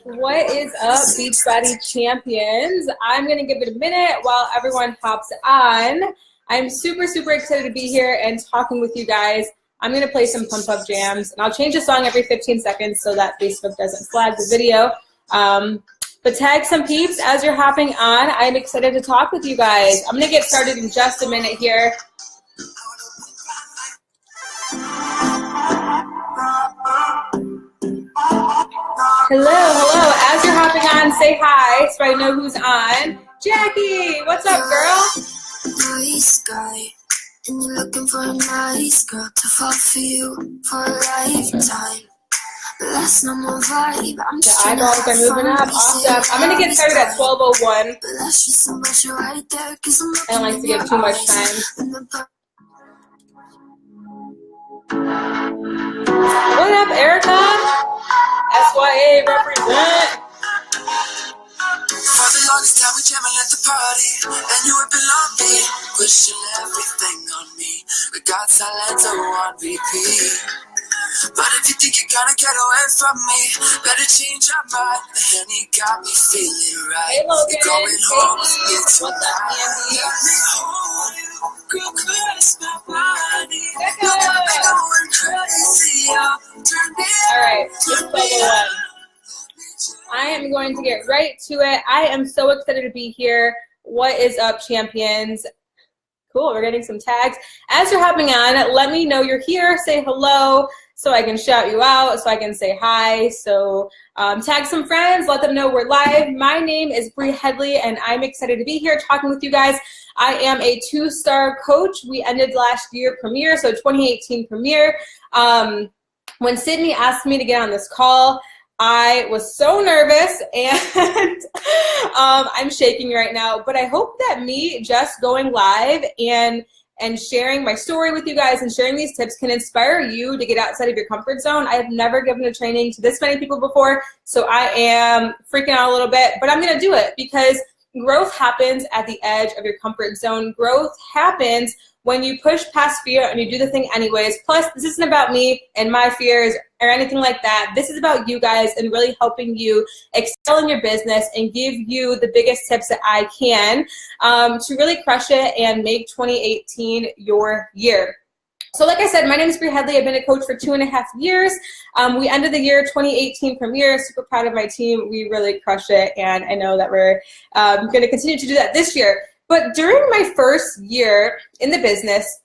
What is up, Beachbody champions? I'm going to give it a minute while everyone hops on. I'm super, super excited to be here and talking with you guys. I'm going to play some Pump Up Jams, and I'll change the song every 15 seconds so that Facebook doesn't flag the video. But tag some peeps as you're hopping on. I'm excited to talk with you guys. I'm going to get started in just a minute here. Hello. As you're hopping on, say hi so I know who's on. Jackie, what's up, girl? Nice sky, and you're looking for a nice girl to fall for you for a lifetime. But that's not my vibe. The eyeballs are moving up. Awesome. I'm going to get started at 12:01. But that's just some bullshit right there, 'cause I'm I don't like to give too much time. What up, Erica? SYA represent. For the longest time we jamming at the party, and you have been on me, pushing everything on me. We got silence on repeat. But if you think you're gonna get away from me, better change your mind. The Henny got me feeling right. Hey, Logan. You're going home with me What's up, Andy? Let me hold you, girl, caress my body. Becca. You got me going crazy, turn me All right, just 12:01. I am going to get right to it. I am so excited to be here. What is up, champions? Cool, we're getting some tags. As you're hopping on, let me know you're here. Say hello so I can shout you out, so I can say hi. So tag some friends, let them know we're live. My name is Bree Headley, and I'm excited to be here talking with you guys. I am a 2-star coach. We ended last year premiere, so 2018 premiere. When Sydney asked me to get on this call, I was so nervous, and I'm shaking right now, but I hope that me just going live and sharing my story with you guys and sharing these tips can inspire you to get outside of your comfort zone. I have never given a training to this many people before, so I am freaking out a little bit, but I'm going to do it because growth happens at the edge of your comfort zone. Growth happens when you push past fear and you do the thing anyways. Plus, this isn't about me and my fears or anything like that. This is about you guys and really helping you excel in your business and give you the biggest tips that I can to really crush it and make 2018 your year. So like I said, my name is Bree Headley. I've been a coach for 2.5 years. We ended the year 2018 premiere. Super proud of my team. We really crushed it, and I know that we're going to continue to do that this year. But during my first year in the business,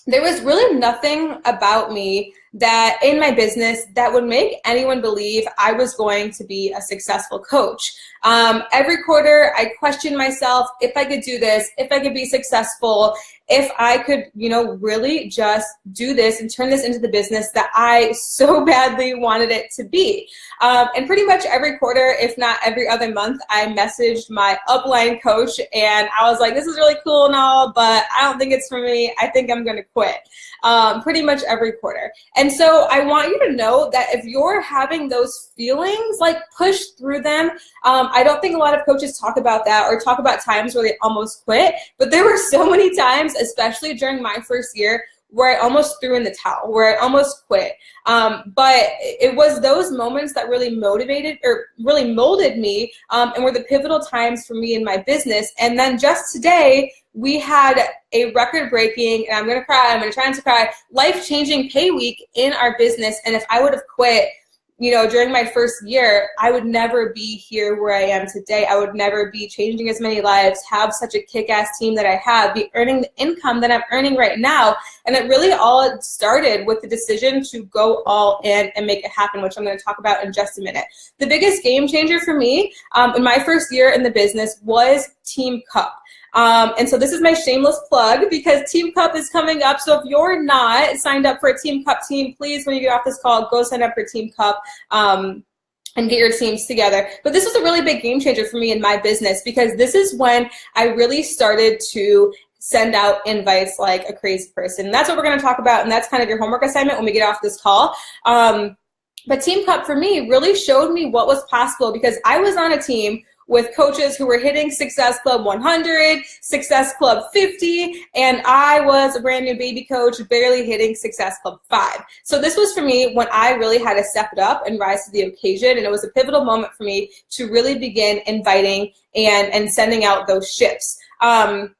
there was really nothing about me that in my business that would make anyone believe I was going to be a successful coach. Every quarter, I questioned myself if I could do this, if I could be successful, if I could, really just do this and turn this into the business that I so badly wanted it to be. And pretty much every quarter, if not every other month, I messaged my upline coach, and I was like, this is really cool and all, but I don't think it's for me. I think I'm going to quit. Pretty much every quarter. And so I want you to know that if you're having those feelings, like push through them. I don't think a lot of coaches talk about that or talk about times where they almost quit, but there were so many times, especially during my first year, where I almost threw in the towel, where I almost quit. But it was those moments that really motivated or really molded me and were the pivotal times for me in my business. And then just today, we had a record-breaking, and I'm going to cry, I'm going to try not to cry, life-changing pay week in our business. And if I would have quit, during my first year, I would never be here where I am today. I would never be changing as many lives, have such a kick-ass team that I have, be earning the income that I'm earning right now. And it really all started with the decision to go all in and make it happen, which I'm going to talk about in just a minute. The biggest game changer for me in my first year in the business was Team Cup. And so this is my shameless plug because Team Cup is coming up. So if you're not signed up for a Team Cup team, please, when you get off this call, go sign up for Team Cup and get your teams together. But this was a really big game changer for me in my business because this is when I really started to send out invites like a crazy person. And that's what we're going to talk about, and that's kind of your homework assignment when we get off this call. But Team Cup for me really showed me what was possible because I was on a team with coaches who were hitting Success Club 100, Success Club 50, and I was a brand new baby coach barely hitting Success Club 5. So this was for me when I really had to step it up and rise to the occasion, and it was a pivotal moment for me to really begin inviting and sending out those ships. But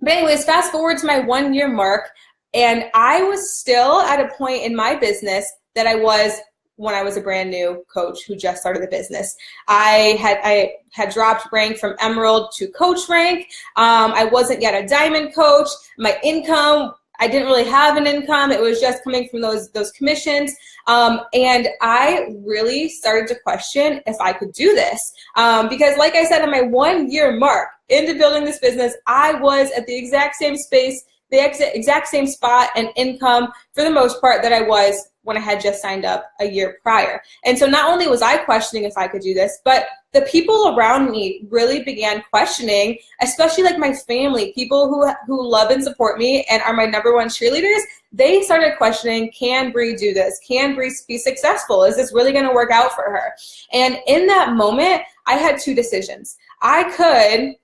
anyways, fast forward to my 1 year mark, and I was still at a point in my business that I was when I was a brand new coach who just started the business. I had dropped rank from Emerald to coach rank. I wasn't yet a diamond coach. My income, I didn't really have an income. It was just coming from those commissions. And I really started to question if I could do this. Because like I said, on my 1 year mark into building this business, I was at the exact same space, the exact same spot and income for the most part that I was when I had just signed up a year prior. And so not only was I questioning if I could do this, but the people around me really began questioning, especially like my family, people who love and support me and are my number one cheerleaders. They started questioning, can Bree do this? Can Bree be successful? Is this really gonna work out for her? And in that moment, I had two decisions. I could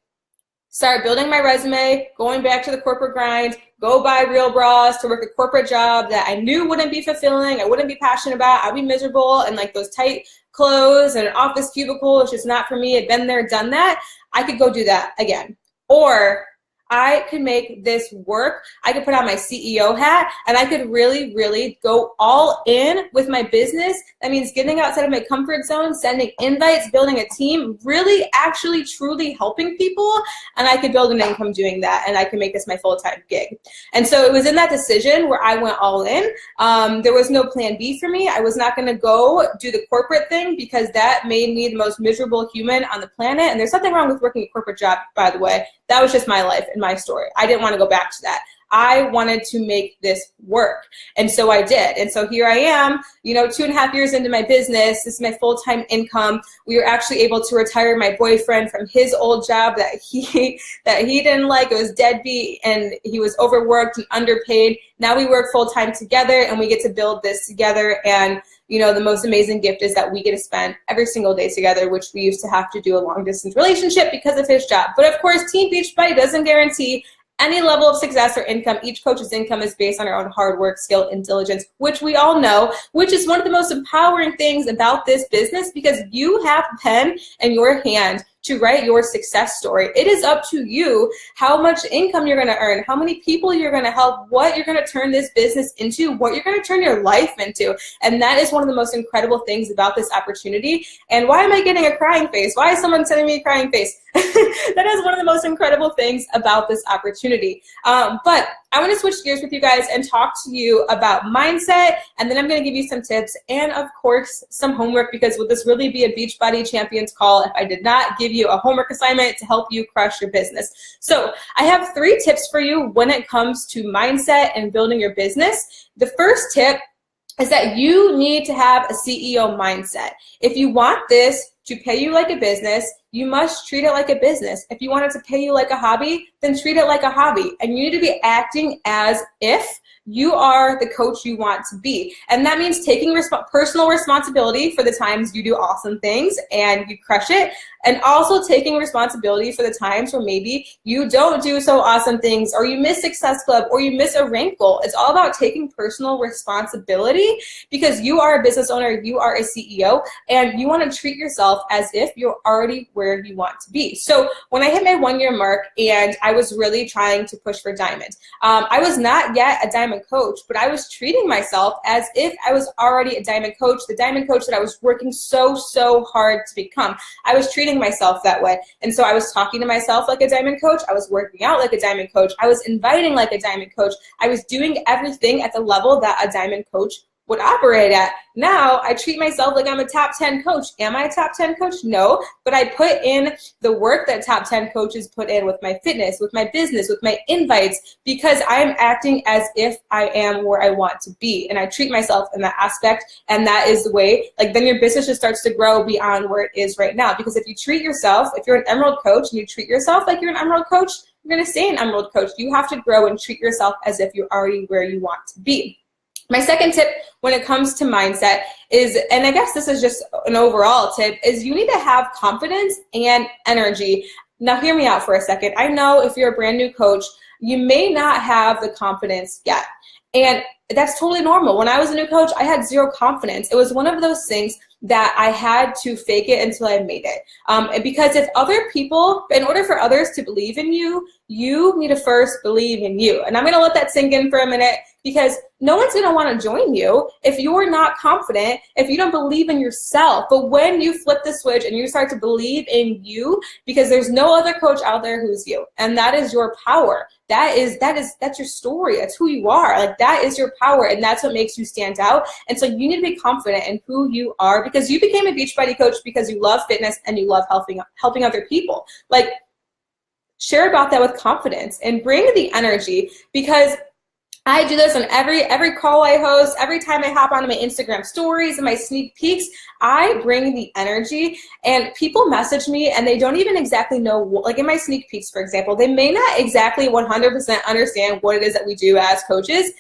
start building my resume, going back to the corporate grind, go buy real bras to work a corporate job that I knew wouldn't be fulfilling, I wouldn't be passionate about, I'd be miserable, and like those tight clothes and an office cubicle, it's just not for me. I'd been there, done that. I could go do that again. Or I could make this work. I could put on my CEO hat and I could really, really go all in with my business. That means getting outside of my comfort zone, sending invites, building a team, really actually truly helping people. And I could build an income doing that, and I could make this my full-time gig. And so it was in that decision where I went all in. There was no plan B for me. I was not going to go do the corporate thing because that made me the most miserable human on the planet. And there's nothing wrong with working a corporate job, by the way. That was just my life and my story. I didn't want to go back to that. I wanted to make this work. And so I did. And so here I am, 2.5 years into my business. This is my full-time income. We were actually able to retire my boyfriend from his old job that he didn't like. It was deadbeat and he was overworked and underpaid. Now we work full-time together and we get to build this together. And the most amazing gift is that we get to spend every single day together, which we used to have to do a long-distance relationship because of his job. But of course, Team Beachbody doesn't guarantee any level of success or income. Each coach's income is based on our own hard work, skill, and diligence, which we all know, which is one of the most empowering things about this business, because you have a pen in your hand to write your success story. It is up to you how much income you're gonna earn, how many people you're gonna help, what you're gonna turn this business into, what you're gonna turn your life into. And that is one of the most incredible things about this opportunity. And why am I getting a crying face? Why is someone sending me a crying face? That is one of the most incredible things about this opportunity. But I want to switch gears with you guys and talk to you about mindset, and then I'm going to give you some tips and, of course, some homework, because would this really be a Beachbody Champions call if I did not give you a homework assignment to help you crush your business? So I have 3 tips for you when it comes to mindset and building your business. The first tip is that you need to have a CEO mindset. If you want this to pay you like a business, you must treat it like a business. If you want it to pay you like a hobby, then treat it like a hobby. And you need to be acting as if you are the coach you want to be. And that means taking personal responsibility for the times you do awesome things and you crush it, and also taking responsibility for the times where maybe you don't do so awesome things, or you miss Success Club, or you miss a rank goal. It's all about taking personal responsibility, because you are a business owner, you are a CEO, and you want to treat yourself as if you're already where you want to be. So when I hit my 1 year mark and I was really trying to push for diamond, I was not yet a diamond coach, but I was treating myself as if I was already a diamond coach, the diamond coach that I was working so hard to become. I was treating myself that way. And so I was talking to myself like a diamond coach. I was working out like a diamond coach. I was inviting like a diamond coach. I was doing everything at the level that a diamond coach would operate at. Now I treat myself like I'm a top 10 coach. Am I a top 10 coach? No, but I put in the work that top 10 coaches put in with my fitness, with my business, with my invites, because I'm acting as if I am where I want to be. And I treat myself in that aspect. And that is the way, then your business just starts to grow beyond where it is right now. Because if you treat yourself, if you're an Emerald coach and you treat yourself like you're an Emerald coach, you're going to stay an Emerald coach. You have to grow and treat yourself as if you're already where you want to be. My second tip when it comes to mindset is, and I guess this is just an overall tip, is you need to have confidence and energy. Now hear me out for a second. I know if you're a brand new coach, you may not have the confidence yet. And that's totally normal. When I was a new coach, I had zero confidence. It was one of those things that I had to fake it until I made it. Because if other people, in order for others to believe in you, you need to first believe in you. And I'm going to let that sink in for a minute, because no one's going to want to join you if you're not confident, if you don't believe in yourself. But when you flip the switch and you start to believe in you, because there's no other coach out there who's you, and that is your power. That's your story. That's who you are. Like, that is your power, and that's what makes you stand out. And so you need to be confident in who you are, because you became a Beachbody coach because you love fitness and you love helping other people. Like, share about that with confidence and bring the energy, because I do this on every call I host, every time I hop onto my Instagram stories and my sneak peeks, I bring the energy, and people message me and they don't even exactly know, like in my sneak peeks, for example, they may not exactly 100% understand what it is that we do as coaches,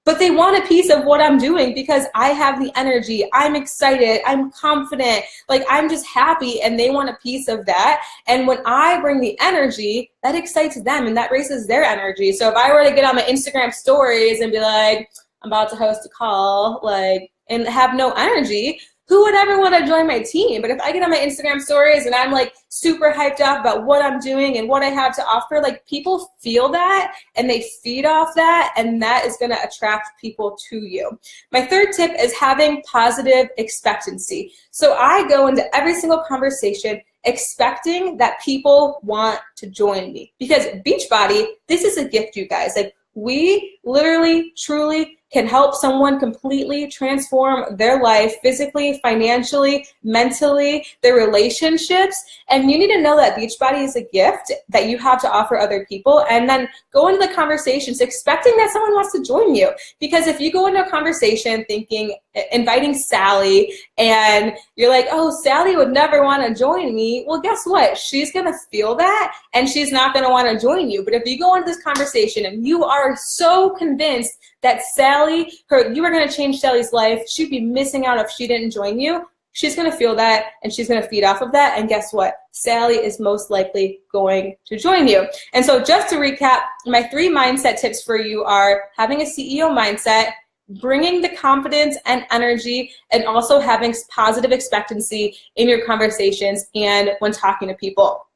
but they want a piece of what I'm doing because I have the energy. I'm excited. I'm confident. Like, I'm just happy, and they want a piece of that. And when I bring the energy, that excites them and that raises their energy. So if I were to get on my Instagram stories and be like, I'm about to host a call, like, and have no energy, who would ever want to join my team? But if I get on my Instagram stories and I'm like super hyped up about what I'm doing and what I have to offer, like, people feel that and they feed off that, and that is going to attract people to you. My third tip is having positive expectancy. So I go into every single conversation expecting that people want to join me, because Beachbody, this is a gift, you guys. Like, we literally, truly can help someone completely transform their life physically, financially, mentally, their relationships. And you need to know that Beachbody is a gift that you have to offer other people, and then go into the conversations expecting that someone wants to join you. Because if you go into a conversation thinking, inviting Sally, and you're like, oh, Sally would never want to join me, well, guess what? She's going to feel that, and she's not going to want to join you. But if you go into this conversation and you are so convinced that Sally, you are going to change Sally's life, she'd be missing out if she didn't join you, she's going to feel that, and she's going to feed off of that. And guess what? Sally is most likely going to join you. And so just to recap, my 3 mindset tips for you are having a CEO mindset, bringing the confidence and energy, and also having positive expectancy in your conversations and when talking to people.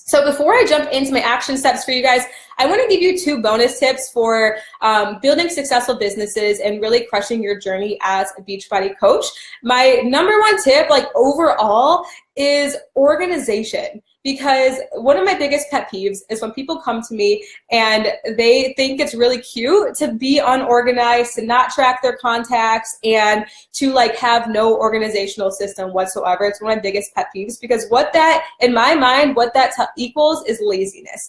So before I jump into my action steps for you guys, I want to give you 2 bonus tips for building successful businesses and really crushing your journey as a Beachbody coach. My number 1 tip, like overall, is organization. Because one of my biggest pet peeves is when people come to me and they think it's really cute to be unorganized, to not track their contacts, and to like have no organizational system whatsoever. It's one of my biggest pet peeves, because what that, in my mind, what that equals is laziness.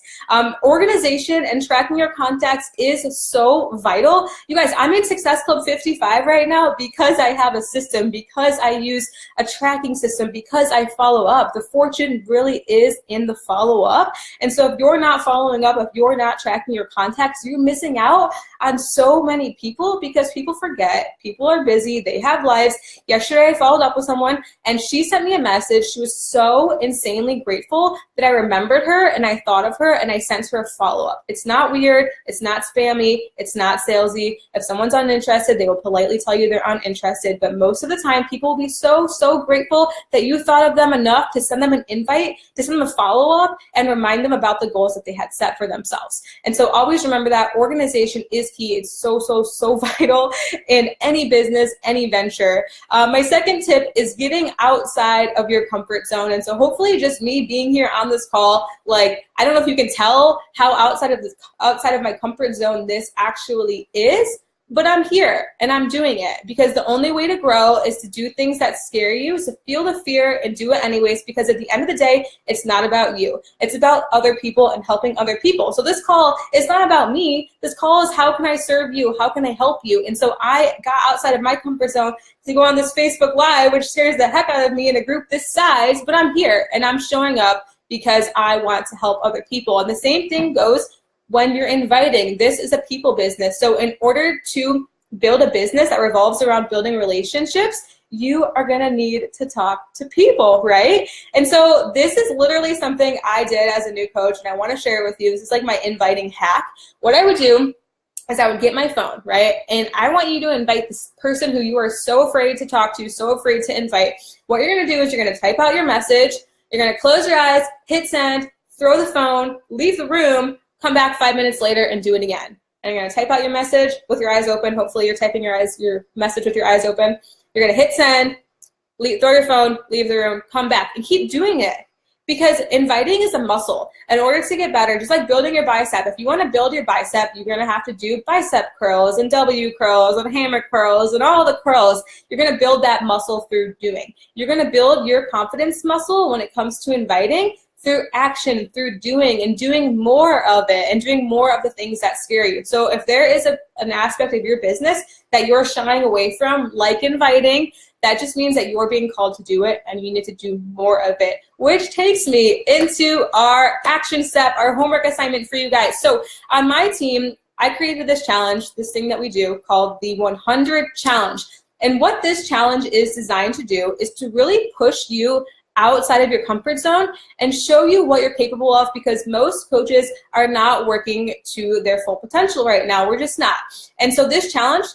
Organization and tracking your contacts is so vital. You guys, I'm in Success Club 55 right now because I have a system, because I use a tracking system, because I follow up. The fortune really is in the follow-up. And so if you're not following up, if you're not tracking your contacts, you're missing out on so many people, because people forget. People are busy. They have lives. Yesterday, I followed up with someone, and she sent me a message. She was so insanely grateful that I remembered her, and I thought of her, and I sent her a follow-up. It's not weird. It's not spammy. It's not salesy. If someone's uninterested, they will politely tell you they're uninterested. But most of the time, people will be so, so grateful that you thought of them enough to send them an invite, to send them a follow-up, and remind them about the goals that they had set for themselves. And so always remember that organization is key. It's so, so, so vital in any business, any venture. My second tip is getting outside of your comfort zone. And so hopefully just me being here on this call, like, I don't know if you can tell how outside of my comfort zone this actually is, but I'm here and I'm doing it, because the only way to grow is to do things that scare you, is to feel the fear and do it anyways, because at the end of the day, it's not about you. It's about other people and helping other people. So this call is not about me. This call is, how can I serve you? How can I help you? And so I got outside of my comfort zone to go on this Facebook Live, which scares the heck out of me in a group this size, but I'm here and I'm showing up because I want to help other people. And the same thing goes when you're inviting. This is a people business. So in order to build a business that revolves around building relationships, you are gonna need to talk to people, right? And so this is literally something I did as a new coach, and I wanna share it with you. This is like my inviting hack. What I would do is I would get my phone, right? And I want you to invite this person who you are so afraid to talk to, so afraid to invite. What you're gonna do is you're gonna type out your message, you're gonna close your eyes, hit send, throw the phone, leave the room, come back 5 minutes later and do it again. And you're gonna type out your message with your eyes open. Hopefully you're typing your message with your eyes open. You're gonna hit send, throw your phone, leave the room, come back, and keep doing it. Because inviting is a muscle. In order to get better, just like building your bicep, if you want to build your bicep, you're going to have to do bicep curls and W curls and hammer curls and all the curls. You're going to build that muscle through doing. You're going to build your confidence muscle when it comes to inviting through action, through doing, and doing more of it, and doing more of the things that scare you. So if there is an aspect of your business that you're shying away from, like inviting, that just means that you're being called to do it and you need to do more of it, which takes me into our action step, our homework assignment for you guys. So on my team, I created this challenge, this thing that we do called the 100 Challenge. And what this challenge is designed to do is to really push you outside of your comfort zone and show you what you're capable of, because most coaches are not working to their full potential right now. We're just not. And so this challenge,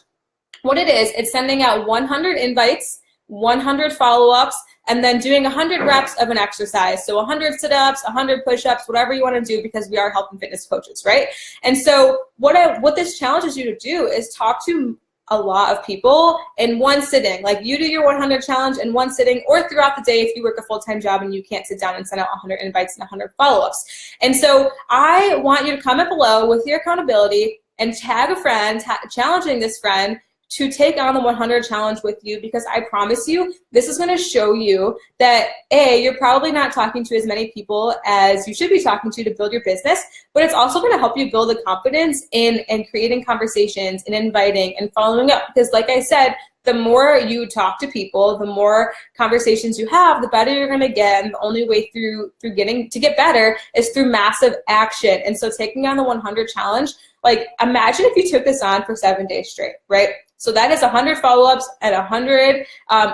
what it is, it's sending out 100 invites, 100 follow-ups, and then doing 100 reps of an exercise. So 100 sit-ups, 100 push-ups, whatever you want to do, because we are health and fitness coaches, right? And so what this challenges you to do is talk to a lot of people in one sitting. Like you do your 100 challenge in one sitting, or throughout the day if you work a full-time job and you can't sit down and send out 100 invites and 100 follow-ups. And so I want you to comment below with your accountability and tag a friend, challenging this friend to take on the 100 challenge with you, because I promise you, this is going to show you that A, you're probably not talking to as many people as you should be talking to build your business, but it's also going to help you build the confidence in creating conversations and inviting and following up. Because like I said, the more you talk to people, the more conversations you have, the better you're going to get. And the only way through getting to get better is through massive action. And so taking on the 100 challenge, like imagine if you took this on for 7 days straight, right? So that is 100 follow-ups and 100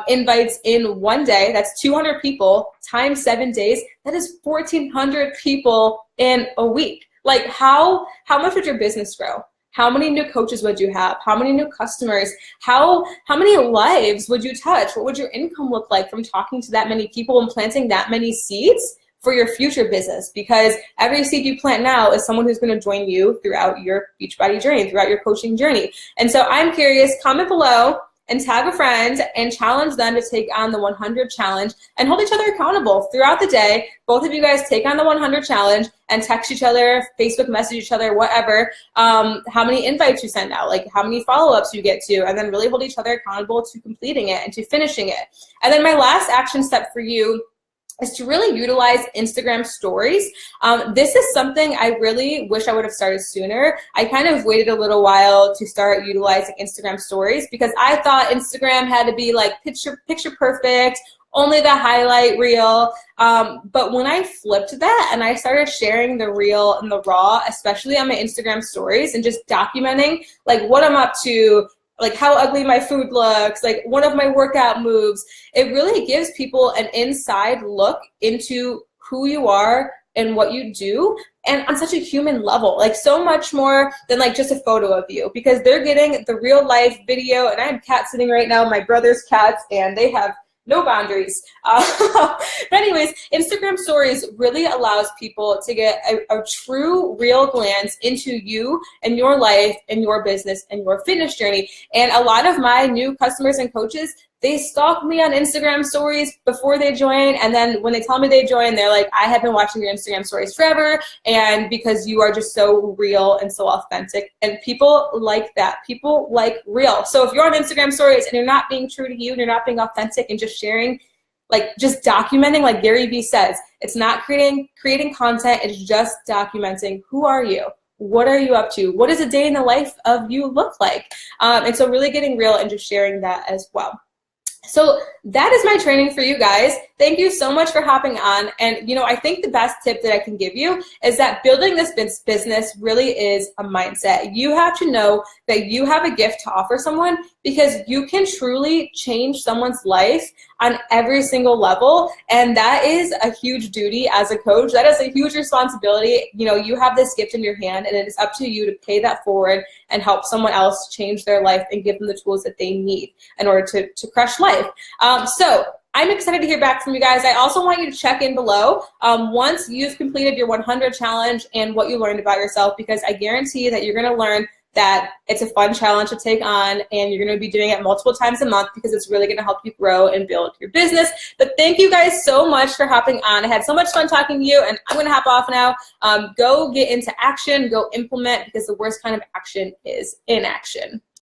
invites in one day. That's 200 people times 7 days. That is 1,400 people in a week. Like how much would your business grow? How many new coaches would you have? How many new customers? How many lives would you touch? What would your income look like from talking to that many people and planting that many seeds for your future business? Because every seed you plant now is someone who's going to join you throughout your Beachbody journey, throughout your coaching journey. And so I'm curious, comment below and tag a friend and challenge them to take on the 100 challenge and hold each other accountable throughout the day. Both of you guys take on the 100 challenge and text each other, Facebook message each other, whatever, how many invites you send out, like how many follow-ups you get to, and then really hold each other accountable to completing it and to finishing it. And then my last action step for you is to really utilize Instagram stories. This is something I really wish I would have started sooner. I kind of waited a little while to start utilizing Instagram stories because I thought Instagram had to be like picture perfect, only the highlight reel. But when I flipped that and I started sharing the real and the raw, especially on my Instagram stories and just documenting like what I'm up to, like how ugly my food looks, like one of my workout moves, it really gives people an inside look into who you are and what you do, and on such a human level, like so much more than like just a photo of you, because they're getting the real life video. And I have cats sitting right now, my brother's cats, and they have no boundaries. But anyways, Instagram stories really allows people to get a true, real glance into you and your life and your business and your fitness journey. And a lot of my new customers and coaches, they stalk me on Instagram stories before they join. And then when they tell me they join, they're like, I have been watching your Instagram stories forever. And because you are just so real and so authentic. And people like that. People like real. So if you're on Instagram stories and you're not being true to you and you're not being authentic and just sharing, like just documenting, like Gary Vee says, it's not creating content. It's just documenting. Who are you? What are you up to? What does a day in the life of you look like? And so really getting real and just sharing that as well. So that is my training for you guys. Thank you so much for hopping on. And, you know, I think the best tip that I can give you is that building this business really is a mindset. You have to know that you have a gift to offer someone, because you can truly change someone's life on every single level. And that is a huge duty as a coach. That is a huge responsibility. You know, you have this gift in your hand, and it is up to you to pay that forward and help someone else change their life and give them the tools that they need in order to crush life. So I'm excited to hear back from you guys. I also want you to check in below once you've completed your 100 challenge and what you learned about yourself, because I guarantee that you're going to learn that it's a fun challenge to take on, and you're going to be doing it multiple times a month, because it's really going to help you grow and build your business. But thank you guys so much for hopping on. I had so much fun talking to you, and I'm going to hop off now. Go get into action, go implement, because the worst kind of action is inaction.